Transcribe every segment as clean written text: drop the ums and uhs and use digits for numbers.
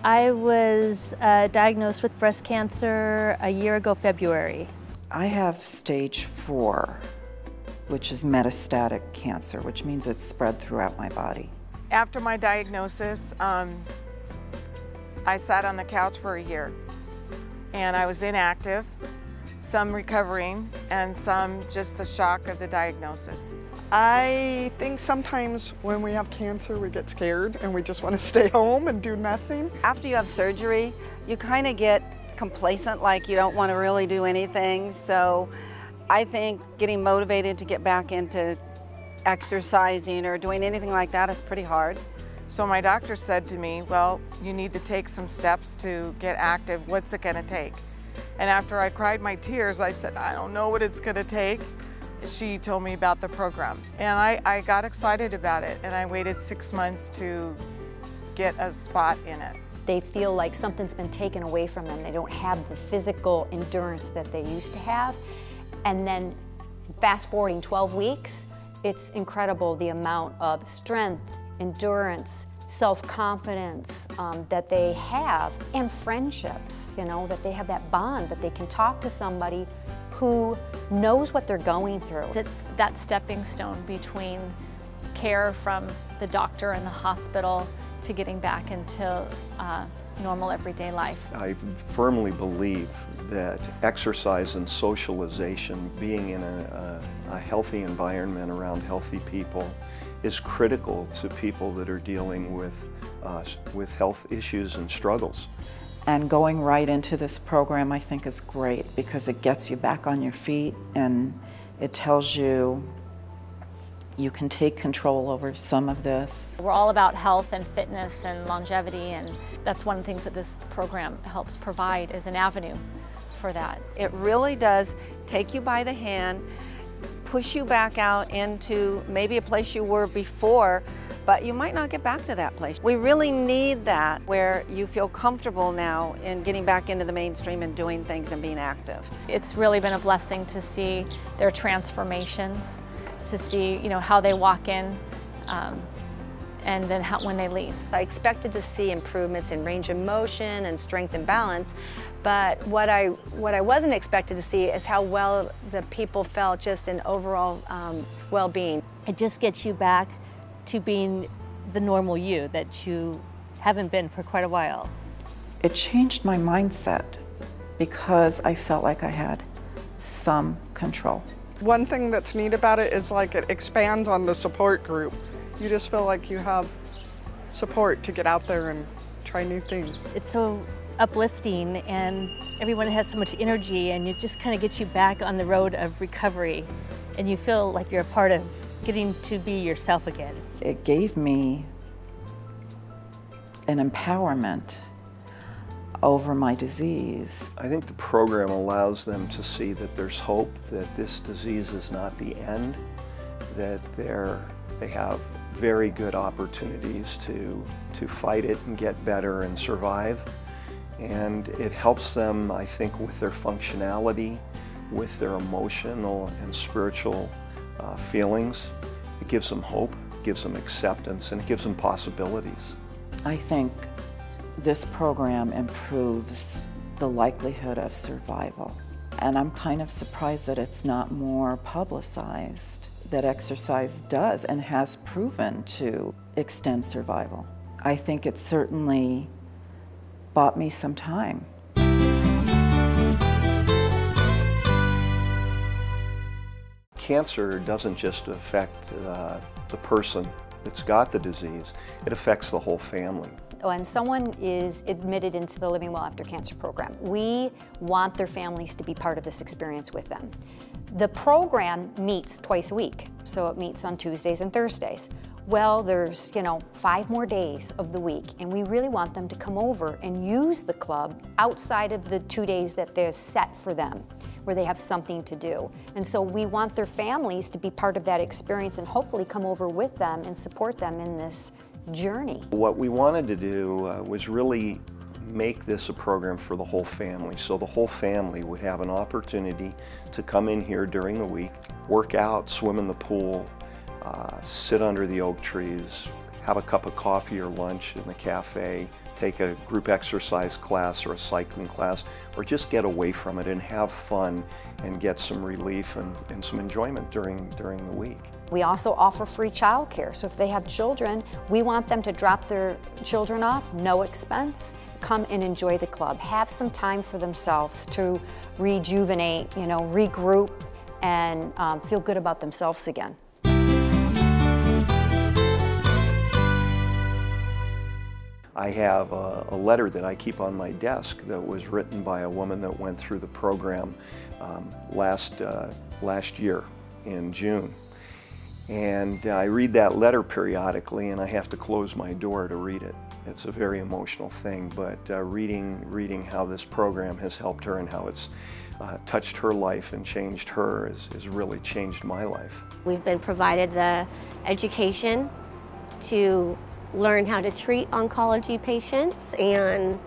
I was diagnosed with breast cancer a year ago, February. I have stage 4, which is metastatic cancer, which means it's spread throughout my body. After my diagnosis, I sat on the couch for a year, and I was inactive, some recovering, and some just the shock of the diagnosis. I think sometimes when we have cancer, we get scared and we just want to stay home and do nothing. After you have surgery, you kind of get complacent, like you don't want to really do anything. So I think getting motivated to get back into exercising or doing anything like that is pretty hard. So my doctor said to me, well, you need to take some steps to get active. What's it going to take? And after I cried my tears, I said, I don't know what it's going to take. She told me about the program, and I got excited about it, and I waited 6 months to get a spot in it. They feel like something's been taken away from them. They don't have the physical endurance that they used to have. And then fast forwarding 12 weeks, it's incredible the amount of strength, endurance, self-confidence that they have, and friendships, you know, that they have that bond, that they can talk to somebody who knows what they're going through. It's that stepping stone between care from the doctor and the hospital to getting back into normal everyday life. I firmly believe that exercise and socialization, being in a healthy environment around healthy people, is critical to people that are dealing with health issues and struggles. And going right into this program, I think, is great because it gets you back on your feet and it tells you you can take control over some of this. We're all about health and fitness and longevity, and that's one of the things that this program helps provide as an avenue for that. It really does take you by the hand, push you back out into maybe a place you were before, but you might not get back to that place. We really need that, where you feel comfortable now in getting back into the mainstream and doing things and being active. It's really been a blessing to see their transformations, to see, you know, how they walk in and then when they leave. I expected to see improvements in range of motion and strength and balance, but what I wasn't expected to see is how well the people felt just in overall well-being. It just gets you back to being the normal you that you haven't been for quite a while. It changed my mindset because I felt like I had some control. One thing that's neat about it is like it expands on the support group. You just feel like you have support to get out there and try new things. It's so uplifting and everyone has so much energy, and it just kind of gets you back on the road of recovery, and you feel like you're a part of getting to be yourself again. It gave me an empowerment over my disease. I think the program allows them to see that there's hope, that this disease is not the end, that they have very good opportunities to fight it and get better and survive. And it helps them, I think, with their functionality, with their emotional and spiritual feelings. It gives them hope, gives them acceptance, and it gives them possibilities. I think this program improves the likelihood of survival. And I'm kind of surprised that it's not more publicized, that exercise does and has proven to extend survival. I think it certainly bought me some time. Cancer doesn't just affect the person that's got the disease, it affects the whole family. When someone is admitted into the Living Well After Cancer program, we want their families to be part of this experience with them. The program meets twice a week, so it meets on Tuesdays and Thursdays. Well, there's, 5 more days of the week, and we really want them to come over and use the club outside of the 2 days that they're set for them, where they have something to do. And so we want their families to be part of that experience and hopefully come over with them and support them in this journey. What we wanted to do was really make this a program for the whole family, so the whole family would have an opportunity to come in here during the week, work out, swim in the pool, sit under the oak trees, have a cup of coffee or lunch in the cafe, take a group exercise class or a cycling class, or just get away from it and have fun and get some relief and some enjoyment during the week. We also offer free childcare, so if they have children, we want them to drop their children off, no expense, come and enjoy the club. Have some time for themselves to rejuvenate, regroup, and feel good about themselves again. I have a letter that I keep on my desk that was written by a woman that went through the program last year in June. And I read that letter periodically, and I have to close my door to read it. It's a very emotional thing, but reading how this program has helped her and how it's touched her life and changed her has really changed my life. We've been provided the education to learn how to treat oncology patients, and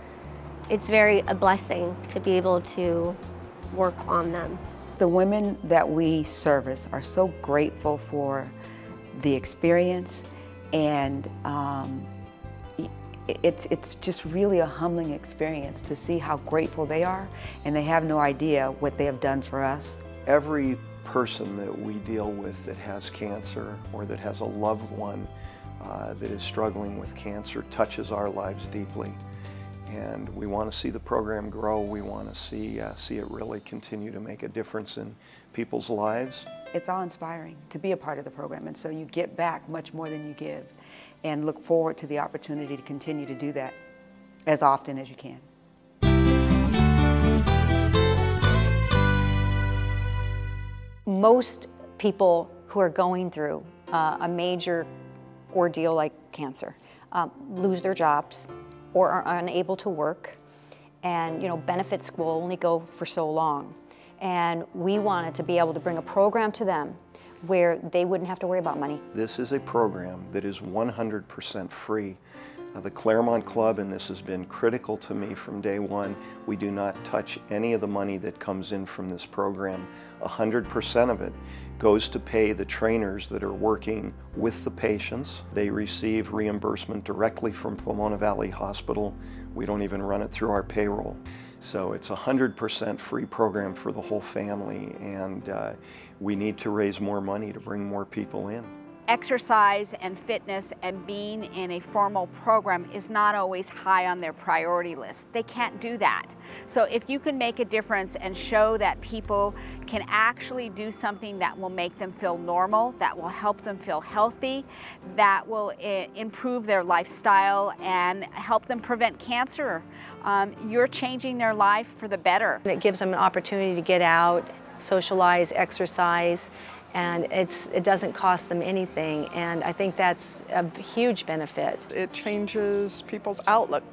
it's a blessing to be able to work on them. The women that we service are so grateful for the experience, and it's just really a humbling experience to see how grateful they are, and they have no idea what they have done for us. Every person that we deal with that has cancer or that has a loved one that is struggling with cancer touches our lives deeply, and we want to see the program grow. We want to see it really continue to make a difference in people's lives. It's awe-inspiring to be a part of the program, and so you get back much more than you give, and look forward to the opportunity to continue to do that as often as you can. Most people who are going through a major ordeal like cancer lose their jobs or are unable to work, and benefits will only go for so long. And we wanted to be able to bring a program to them where they wouldn't have to worry about money. This is a program that is 100% free. The Claremont Club, and this has been critical to me from day one, we do not touch any of the money that comes in from this program. 100% of it goes to pay the trainers that are working with the patients. They receive reimbursement directly from Pomona Valley Hospital. We don't even run it through our payroll. So it's a 100% free program for the whole family, and we need to raise more money to bring more people in. Exercise and fitness and being in a formal program is not always high on their priority list. They can't do that. So if you can make a difference and show that people can actually do something that will make them feel normal, that will help them feel healthy, that will improve their lifestyle and help them prevent cancer, you're changing their life for the better. It gives them an opportunity to get out, socialize, exercise, and it doesn't cost them anything, and I think that's a huge benefit. It changes people's outlook.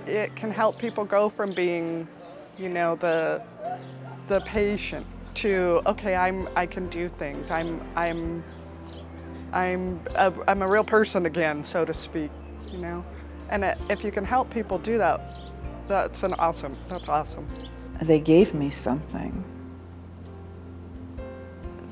It can help people go from being, the patient to, okay, I can do things. I'm a real person again, so to speak, And if you can help people do that, that's awesome. They gave me something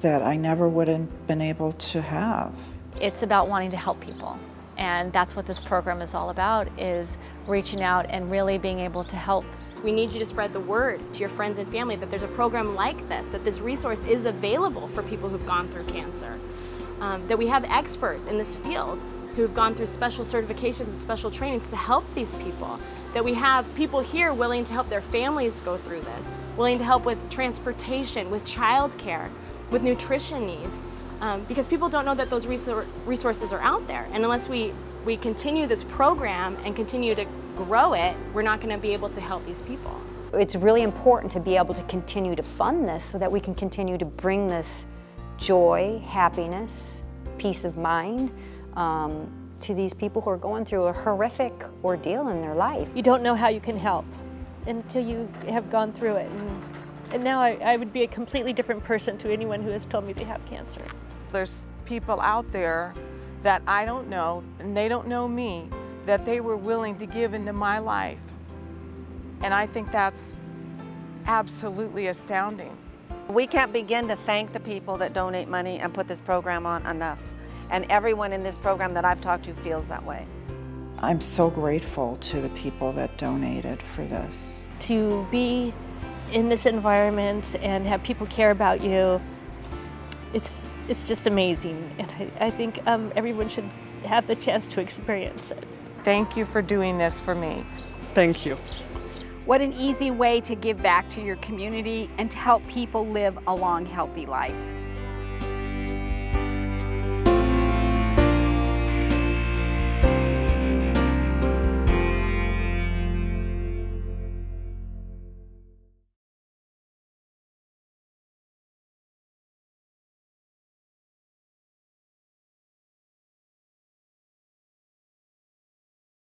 that I never would have been able to have. It's about wanting to help people. And that's what this program is all about, is reaching out and really being able to help. We need you to spread the word to your friends and family that there's a program like this, that this resource is available for people who've gone through cancer, that we have experts in this field who've gone through special certifications and special trainings to help these people, that we have people here willing to help their families go through this, willing to help with transportation, with childcare, with nutrition needs, because people don't know that those resources are out there. And unless we continue this program and continue to grow it, we're not going to be able to help these people. It's really important to be able to continue to fund this so that we can continue to bring this joy, happiness, peace of mind to these people who are going through a horrific ordeal in their life. You don't know how you can help until you have gone through it. And now I would be a completely different person to anyone who has told me they have cancer. There's people out there that I don't know, and they don't know me, that they were willing to give into my life. And I think that's absolutely astounding. We can't begin to thank the people that donate money and put this program on enough. And everyone in this program that I've talked to feels that way. I'm so grateful to the people that donated for this. To be in this environment and have people care about you, it's just amazing. And I think everyone should have the chance to experience it. Thank you for doing this for me. Thank you. What an easy way to give back to your community and to help people live a long, healthy life.